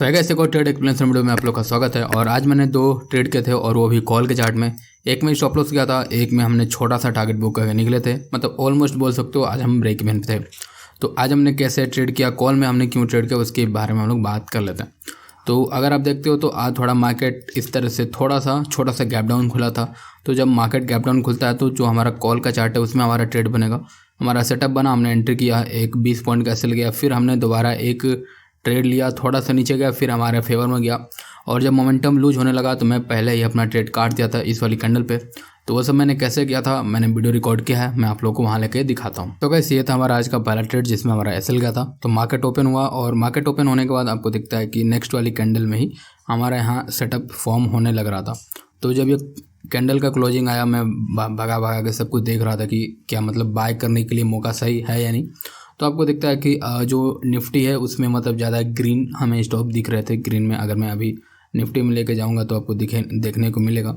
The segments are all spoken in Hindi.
तो है ऐसे को ट्रेड एक्सप्लेनेशन वीडियो में आप लोग का स्वागत है। और आज मैंने दो ट्रेड किए थे और वो भी कॉल के चार्ट में। एक में स्टॉप लॉस किया था, एक में हमने छोटा सा टारगेट बुक करके निकले थे। मतलब ऑलमोस्ट बोल सकते हो आज हम ब्रेक इवन थे। तो आज हमने कैसे ट्रेड किया, कॉल में हमने क्यों ट्रेड किया, उसके बारे में हम लोग बात कर लेते हैं। तो अगर आप देखते हो तो आज थोड़ा मार्केट इस तरह से थोड़ा सा छोटा सा गैप डाउन खुला था। तो जब मार्केट गैप डाउन खुलता है तो जो हमारा कॉल का चार्ट है उसमें हमारा ट्रेड बनेगा। हमारा सेटअप बना, हमने एंट्री किया, एक 20 पॉइंट का सेल गया, फिर हमने दोबारा एक ट्रेड लिया, थोड़ा सा नीचे गया, फिर हमारे फेवर में गया। और जब मोमेंटम लूज होने लगा तो मैं पहले ही अपना ट्रेड काट दिया था इस वाली कैंडल पे। तो वो सब मैंने कैसे किया था, मैंने वीडियो रिकॉर्ड किया है, मैं आप लोगों को वहाँ लेके दिखाता हूँ। तो गाइस ये था हमारा आज का पहला ट्रेड जिसमें हमारा एसएल गया था। तो मार्केट ओपन हुआ और मार्केट ओपन होने के बाद आपको दिखता है कि नेक्स्ट वाली कैंडल में ही हमारा यहाँ सेटअप फॉर्म होने लग रहा था। तो जब ये कैंडल का क्लोजिंग आया, मैं भगा भगा के सब कुछ देख रहा था कि क्या मतलब बाय करने के लिए मौका सही है या नहीं। तो आपको दिखता है कि जो निफ्टी है उसमें मतलब ज़्यादा ग्रीन हमें स्टॉप दिख रहे थे। ग्रीन में अगर मैं अभी निफ्टी में लेके जाऊंगा तो आपको देखने को मिलेगा।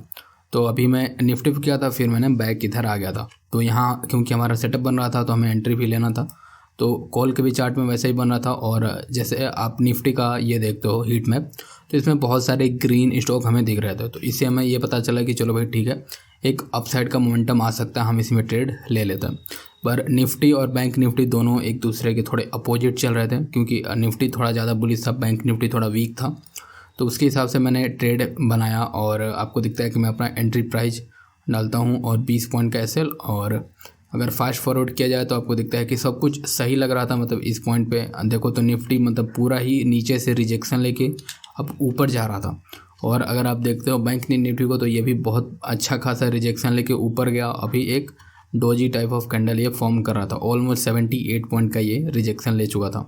तो अभी मैं निफ्टी पे किया था, फिर मैंने बैक इधर आ गया था। तो यहाँ क्योंकि हमारा सेटअप बन रहा था तो हमें एंट्री भी लेना था। तो कॉल के भी चार्ट में वैसे ही बन रहा था। और जैसे आप निफ्टी का ये देखते हो हीट मैप, तो इसमें बहुत सारे ग्रीन स्टॉक हमें दिख रहे थे। तो इससे हमें ये पता चला कि चलो भाई ठीक है, एक अपसाइड का मोमेंटम आ सकता है, हम इसमें ट्रेड ले लेते हैं। पर निफ्टी और बैंक निफ्टी दोनों एक दूसरे के थोड़े अपोजिट चल रहे थे, क्योंकि निफ्टी थोड़ा ज़्यादा बुलिश था, बैंक निफ्टी थोड़ा वीक था। तो उसके हिसाब से मैंने ट्रेड बनाया। और आपको दिखता है कि मैं अपना एंट्री प्राइस डालता हूँ और 20 पॉइंट का एसएल। और अगर फास्ट फॉरवर्ड किया जाए तो आपको दिखता है कि सब कुछ सही लग रहा था। मतलब इस पॉइंट पे देखो तो निफ्टी मतलब पूरा ही नीचे से रिजेक्शन लेके अब ऊपर जा रहा था। और अगर आप देखते हो बैंक निफ्टी को, तो ये भी बहुत अच्छा खासा रिजेक्शन लेके ऊपर गया। अभी एक डोजी टाइप ऑफ कैंडल ये फॉर्म कर रहा था, ऑलमोस्ट 78 पॉइंट का ये रिजेक्शन ले चुका था।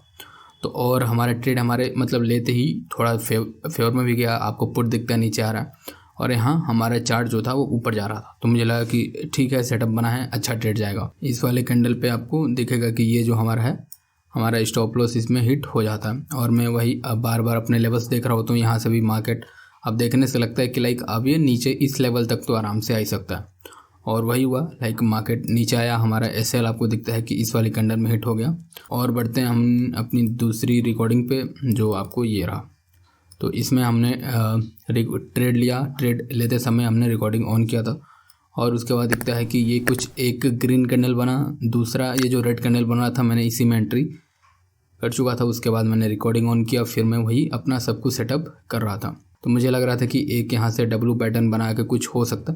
तो और हमारा ट्रेड हमारे मतलब लेते ही थोड़ा फेवर में भी गया। आपको पुट दिखता है नीचे आ रहा है और यहाँ हमारा चार्ट जो था वो ऊपर जा रहा था। तो मुझे लगा कि ठीक है, सेटअप बना है, अच्छा ट्रेड जाएगा। इस वाले कैंडल पे आपको दिखेगा कि ये जो हमारा है, हमारा स्टॉप लॉस इसमें हिट हो जाता है। और मैं वही अब बार बार अपने लेवल्स देख रहा होता हूँ। यहाँ से भी मार्केट अब देखने से लगता है कि लाइक अब ये नीचे इस लेवल तक तो आराम से आ ही सकता है। और वही हुआ, लाइक मार्केट नीचे आया, हमारा एसएल आपको दिखता है कि इस वाली कैंडल में हिट हो गया। और बढ़ते हैं हम अपनी दूसरी रिकॉर्डिंग पे, जो आपको ये रहा। तो इसमें हमने ट्रेड लिया। ट्रेड लेते समय हमने रिकॉर्डिंग ऑन किया था। और उसके बाद दिखता है कि ये कुछ एक ग्रीन कैंडल बना, दूसरा ये जो रेड कैंडल बन रहा था मैंने इसी में एंट्री कर चुका था। उसके बाद मैंने रिकॉर्डिंग ऑन किया, फिर मैं वही अपना सब कुछ सेटअप कर रहा था। तो मुझे लग रहा था कि एक यहाँ से डब्लू पैटर्न बना के कुछ हो सकता,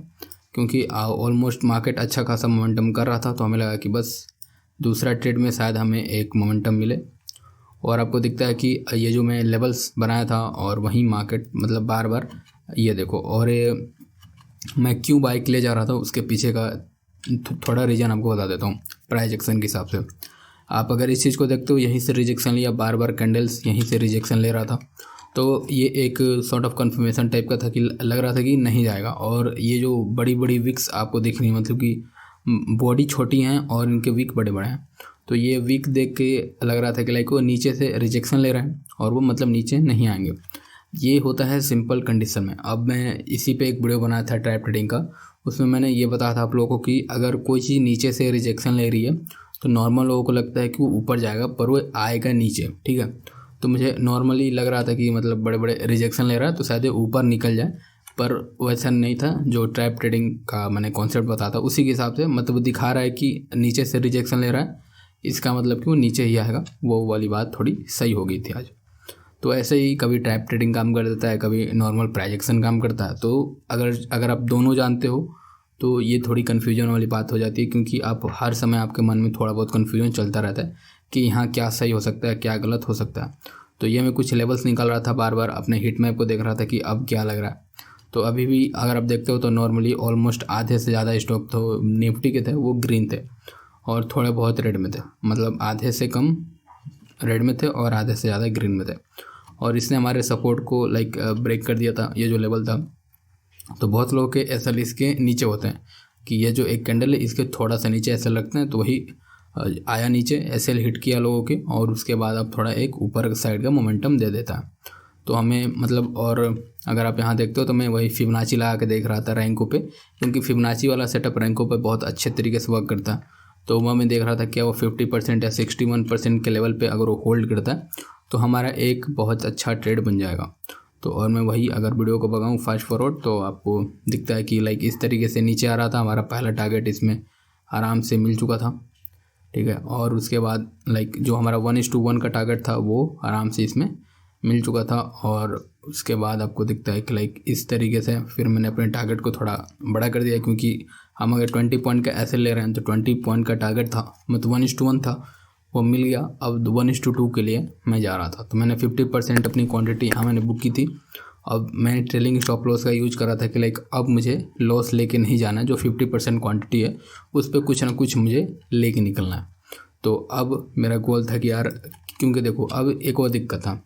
क्योंकि ऑलमोस्ट मार्केट अच्छा खासा मोमेंटम कर रहा था। तो हमें लगा कि बस दूसरा ट्रेड में शायद हमें एक मोमेंटम मिले। और आपको दिखता है कि ये जो मैं लेवल्स बनाया था और वहीं मार्केट मतलब बार बार ये देखो। और ये मैं क्यों बाइक ले जा रहा था उसके पीछे का थोड़ा रीज़न आपको बता देता हूँ। प्राइस एक्शन के हिसाब से आप अगर इस चीज़ को देखते हो, यहीं से रिजेक्शन लिया, बार बार कैंडल्स यहीं से रिजेक्शन ले रहा था। तो ये एक सॉर्ट ऑफ कन्फर्मेशन टाइप का था कि लग रहा था कि नहीं जाएगा। और ये जो बड़ी बड़ी विक्स आपको दिख रही, मतलब कि बॉडी छोटी हैं और इनके विक बड़े बड़े हैं। तो ये विक देख के लग रहा था कि लाइक वो नीचे से रिजेक्शन ले रहे हैं और वो मतलब नीचे नहीं आएंगे। ये होता है सिंपल कंडीशन में। अब मैं इसी पे एक वीडियो बनाया था ट्रैप ट्रेडिंग का, उसमें मैंने ये बताया था आप लोगों को कि अगर कोई चीज़ नीचे से रिजेक्शन ले रही है तो नॉर्मल लोगों को लगता है कि वो ऊपर जाएगा, पर वो आएगा नीचे, ठीक है। तो मुझे नॉर्मली लग रहा था कि मतलब बड़े बड़े रिजेक्शन ले रहा है तो शायद ये ऊपर निकल जाए, पर वैसा नहीं था। जो ट्रैप ट्रेडिंग का मैंने कॉन्सेप्ट बताया था उसी के हिसाब से मतलब दिखा रहा है कि नीचे से रिजेक्शन ले रहा है, इसका मतलब कि वो नीचे ही आएगा। वो वाली बात थोड़ी सही हो गई थी आज। तो ऐसे ही कभी ट्रैप ट्रेडिंग काम कर देता है, कभी नॉर्मल प्राइजेक्शन काम करता है। तो अगर आप दोनों जानते हो तो ये थोड़ी कन्फ्यूजन वाली बात हो जाती है, क्योंकि आप हर समय आपके मन में थोड़ा बहुत कन्फ्यूजन चलता रहता है कि यहाँ क्या सही हो सकता है, क्या गलत हो सकता है। तो ये मैं कुछ लेवल्स निकाल रहा था, बार बार अपने हिट मैप को देख रहा था कि अब क्या लग रहा है। तो अभी भी अगर आप देखते हो तो नॉर्मली ऑलमोस्ट आधे से ज़्यादा स्टॉक तो निफ्टी के थे वो ग्रीन थे और थोड़े बहुत रेड में थे। मतलब आधे से कम रेड में थे और आधे से ज़्यादा ग्रीन में थे। और इसने हमारे सपोर्ट को लाइक ब्रेक कर दिया था, ये जो लेवल था। तो बहुत लोगों के एसएल इसके नीचे होते हैं कि ये जो एक कैंडल है इसके थोड़ा सा नीचे एसएल लगते हैं। तो वही आया नीचे, एसएल हिट किया लोगों के, और उसके बाद अब थोड़ा एक ऊपर साइड का मोमेंटम दे देता है। तो हमें मतलब, और अगर आप यहाँ देखते हो तो मैं वही फिबोनाची लगा के देख रहा था रैंकों पे, क्योंकि फिबोनाची वाला सेटअप रैंकों पे बहुत अच्छे तरीके से वर्क करता है। तो वह मैं देख रहा था क्या वो 50% या 61% के लेवल पे अगर वो होल्ड करता है तो हमारा एक बहुत अच्छा ट्रेड बन जाएगा। तो और मैं वही अगर वीडियो को भगाऊँ फास्ट फॉरवर्ड तो आपको दिखता है कि लाइक इस तरीके से नीचे आ रहा था, हमारा पहला टारगेट इसमें आराम से मिल चुका था, ठीक है। और उसके बाद लाइक जो हमारा 1:1 का टारगेट था वो आराम से इसमें मिल चुका था। और उसके बाद आपको दिखता है कि लाइक इस तरीके से फिर मैंने अपने टारगेट को थोड़ा बड़ा कर दिया, क्योंकि हम अगर 20 पॉइंट का ऐसे ले रहे हैं तो 20 पॉइंट का टारगेट था, मतलब 1:1 था, वो मिल गया। अब 1:2 के लिए मैं जा रहा था, तो मैंने 50% अपनी क्वांटिटी यहाँ मैंने बुक की थी। अब मैंने ट्रेलिंग स्टॉप लॉस का यूज करा था कि लाइक अब मुझे लॉस लेके नहीं जाना है, जो 50% क्वांटिटी है उस पर कुछ ना कुछ मुझे लेके निकलना है। तो अब मेरा गोल था कि यार, क्योंकि देखो अब एक और दिक्कत था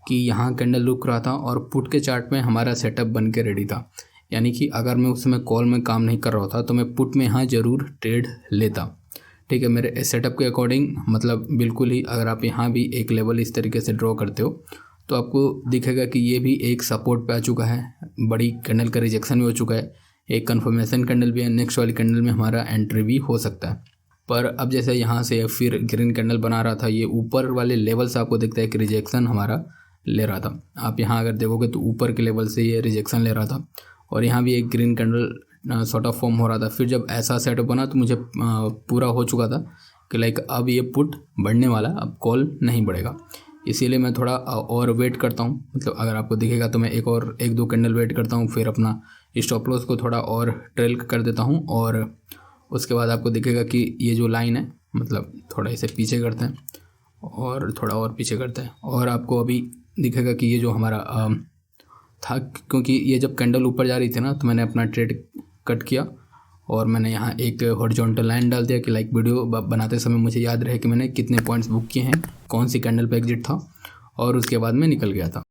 कि यहाँ कैंडल रुक रहा था और पुट के चार्ट में हमारा सेटअप बन के रेडी था, यानी कि अगर मैं उस समय कॉल में काम नहीं कर रहा था तो मैं पुट में यहाँ ज़रूर ट्रेड लेता, ठीक है, मेरे सेटअप के अकॉर्डिंग। मतलब बिल्कुल ही अगर आप यहाँ भी एक लेवल इस तरीके से ड्रॉ करते हो तो आपको दिखेगा कि ये भी एक सपोर्ट पे आ चुका है, बड़ी कैंडल का रिजेक्शन भी हो चुका है, एक कन्फर्मेशन कैंडल भी है, नेक्स्ट वाली कैंडल में हमारा एंट्री भी हो सकता है। पर अब जैसे यहाँ से फिर ग्रीन कैंडल बना रहा था, ये ऊपर वाले लेवल से आपको दिखता है कि रिजेक्शन हमारा ले रहा था। आप यहाँ अगर देखोगे तो ऊपर के लेवल से ये रिजेक्शन ले रहा था और यहाँ भी एक green candle sort of form हो रहा था। फिर जब ऐसा सेटअप बना तो मुझे पूरा हो चुका था कि लाइक अब ये पुट बढ़ने वाला, अब कॉल नहीं बढ़ेगा। इसीलिए मैं थोड़ा और वेट करता हूँ, मतलब अगर आपको दिखेगा तो मैं एक दो कैंडल वेट करता हूँ, फिर अपना स्टॉप लॉस को थोड़ा और ट्रेल कर देता हूँ। और उसके बाद आपको दिखेगा कि ये जो लाइन है, मतलब थोड़ा इसे पीछे करते हैं और थोड़ा और पीछे करते हैं, और आपको अभी दिखेगा कि ये जो हमारा था, क्योंकि ये जब कैंडल ऊपर जा रही थी ना तो मैंने अपना ट्रेड कट किया और मैंने यहाँ एक हॉरिजॉन्टल लाइन डाल दिया कि लाइक वीडियो बनाते समय मुझे याद रहे कि मैंने कितने पॉइंट्स बुक किए हैं, कौन सी कैंडल पे एग्जिट था, और उसके बाद मैं निकल गया था।